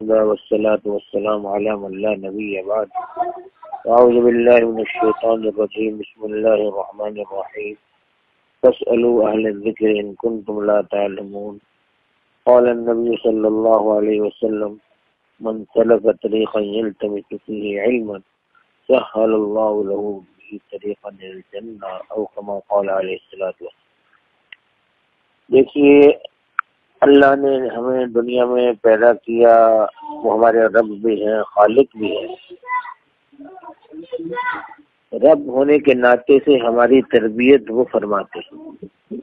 والصلاة والسلام على من لا نبي بعد. أعوذ بالله من الشيطان الرجيم. بسم الله الرحمن الرحيم. فاسألوا أهل الذكر إن كنتم لا تعلمون. قال النبي صلى الله عليه وسلم: من سلك طريقا يلتمس فيه علما سهل الله له به طريقا إلى الجنة أو كما قال عليه الصلاة والسلام. دیکھیے، اللہ نے ہمیں دنیا میں پیدا کیا، وہ ہمارے رب بھی ہیں، خالق بھی ہیں۔ رب ہونے کے ناطے سے ہماری تربیت وہ فرماتے ہیں،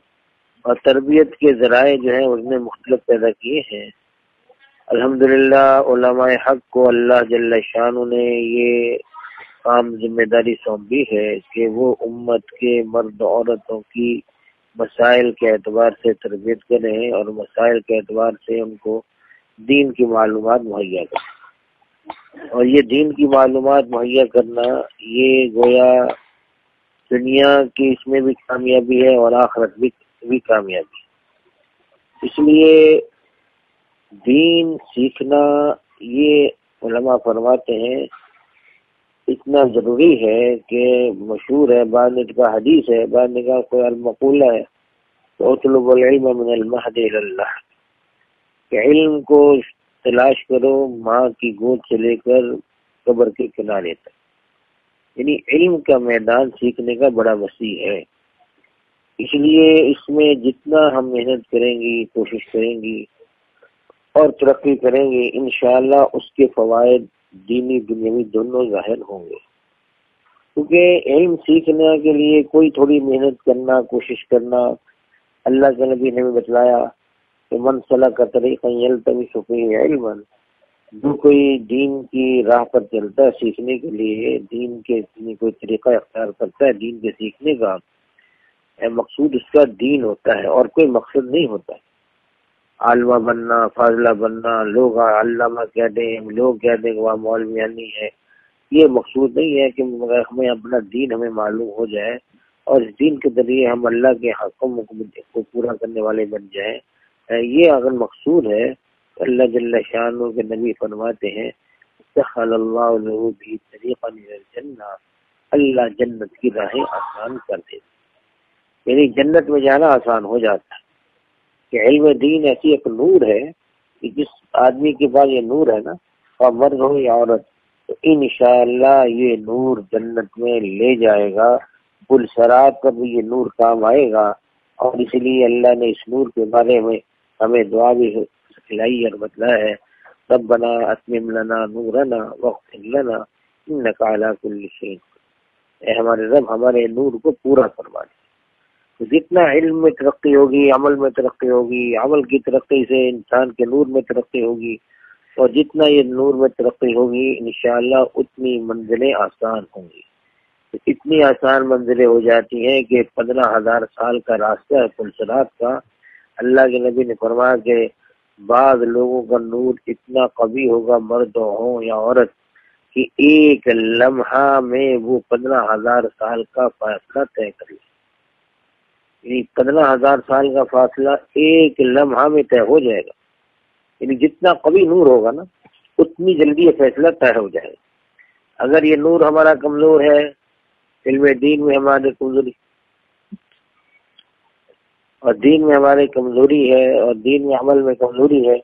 اور تربیت کے ذرائع جو ہیں اس نے مختلف پیدا کیے ہیں۔ الحمدللہ علماء حق کو اللہ جل شانہ نے یہ کام ذمہ داری سونپی ہے کہ وہ امت کے مرد عورتوں کی مسائل کے اعتبار سے تربیت کریں اور مسائل کے اعتبار سے ان کو دین کی معلومات مہیا کریں۔ اور یہ دین کی معلومات مہیا کرنا یہ گویا دنیا کی اس میں بھی کامیابی ہے اور آخرت بھی کامیابی ہے۔ اس لیے دین سیکھنا یہ علماء فرماتے ہیں اتنا ضروری ہے کہ مشہور ہے، بعض نے کہا حدیث ہے، بعض نے کہا کوئی المقولہ ہے تو اطلب العلم من المہد الی اللہ، کہ علم کو تلاش کرو ماں کی گود سے لے کر قبر کے کنارے تک۔ یعنی علم کا میدان سیکھنے کا بڑا وسیع ہے، اس لیے اس میں جتنا ہم محنت کریں گی، کوشش کریں گی اور ترقی کریں گے، انشاءاللہ اس کے فوائد دینی دنیاوی دونوں ظاہر ہوں گے۔ کیونکہ علم سیکھنے کے لیے کوئی تھوڑی محنت کرنا، کوشش کرنا، اللہ کے نبی نے بھی بتلایا کہ من سلک طریقا یلتمس فیہ علما، جو کوئی دین کی راہ پر چلتا ہے سیکھنے کے لیے، دین کے کوئی طریقہ اختیار کرتا ہے دین کے سیکھنے کا، مقصود اس کا دین ہوتا ہے اور کوئی مقصد نہیں ہوتا ہے عالمہ بننا، فاضلہ بننا، لوگ علامہ کہہ دیں، لوگ کہہ دیں کہ وہ مولویانی ہے۔ یہ مقصود نہیں ہے کہ ہمیں اپنا دین ہمیں معلوم ہو جائے اور اس دین کے ذریعے ہم اللہ کے حکم کو پورا کرنے والے بن جائیں۔ یہ اگر مقصود ہے تو اللہ جل شانہ کے نبی فرماتے ہیں سہل اللہ له به طریقا الی الجنہ، اللہ جنت کی راہیں آسان کر دیتے، یعنی جنت میں جانا آسان ہو جاتا ہے۔ کہ علم دین ایسی ایک نور ہے کہ جس آدمی کے پاس یہ نور ہے نا، اور مرد ہو یا عورت، تو انشاءاللہ یہ نور جنت میں لے جائے گا، پل صراط پر بھی یہ نور کام آئے گا۔ اور اس لیے اللہ نے اس نور کے بارے میں ہمیں دعا بھی کھلائی اور بتلایا ہے، ربنا اتمم لنا نورنا واغفر لنا انک علی کل شیء، اے ہمارے رب ہمارے نور کو پورا فرما دے۔ جتنا علم میں ترقی ہوگی، عمل میں ترقی ہوگی، عمل کی ترقی سے انسان کے نور میں ترقی ہوگی، اور جتنا یہ نور میں ترقی ہوگی انشاءاللہ اتنی منزلیں آسان ہوں گی۔ اتنی آسان منزلیں ہو جاتی ہیں کہ 15,000 سال کا راستہ ہے پل صراط کا۔ اللہ کے نبی نے فرمایا کہ بعض لوگوں کا نور اتنا قوی ہوگا، مرد ہوں یا عورت، کہ ایک لمحہ میں وہ 15,000 سال کا فاصلہ طے کر لے۔ یعنی 15,000 سال کا فاصلہ ایک لمحہ میں طے ہو جائے گا۔ یعنی جتنا قوی نور ہوگا نا اتنی جلدی یہ فیصلہ طے ہو جائے گا۔ اگر یہ نور ہمارا کمزور ہے، علم دین میں ہمارے کمزوری اور دین میں ہماری کمزوری ہے اور دین میں عمل میں کمزوری ہے،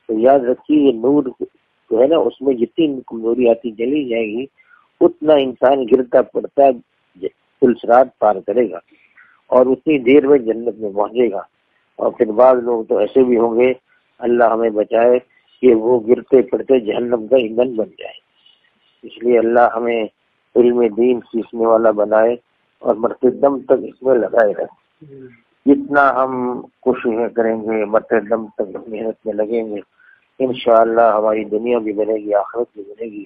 تو یاد رکھیے یہ نور جو ہے نا اس میں جتنی کمزوری آتی چلی جائے گی اتنا انسان گرتا پڑتا پل صراط پار کرے گا اور اتنی دیر میں جنت میں پہنچے گا۔ اور پھر بعض لوگ تو ایسے بھی ہوں گے، اللہ ہمیں بچائے، کہ وہ گرتے پڑتے جہنم کا ایندھن بن جائے۔ اس لیے اللہ ہمیں علم دین سیکھنے والا بنائے اور مرتے دم تک اس میں لگائے رہے۔ جتنا ہم کوششیں کریں گے، مرتے دم تک محنت میں لگیں گے، انشاءاللہ ہماری دنیا بھی بنے گی، آخرت بھی بنے گی۔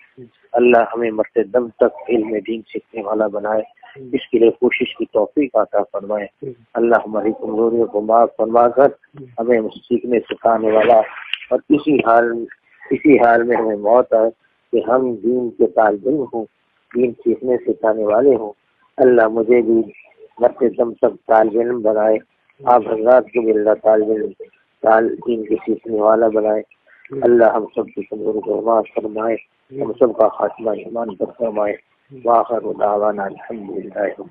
اللہ ہمیں مرتے دم تک علم دین سیکھنے والا بنائے، اس کے لیے کوشش کی توفیق عطا فرمائے۔ اللہ ہماری کمزوریوں کو معاف فرما کر ہمیں سیکھنے سکھانے والا، اور اسی حال میں ہمیں موت آئے کہ ہم دین کے طالب علم ہوں، دین سیکھنے سکھانے والے ہوں۔ اللہ مجھے بھی مرتے دم تک طالب علم بنائے، آپ حضرات کو بھی اللہ طالب علم دین کے سیکھنے والا بنائے۔ اللہ ہم سب کی کمزوری کو معاف فرمائے، ہم سب کا خاتمہ ایمان پر فرمائے۔ وآخر دعوانا الحمدللہ۔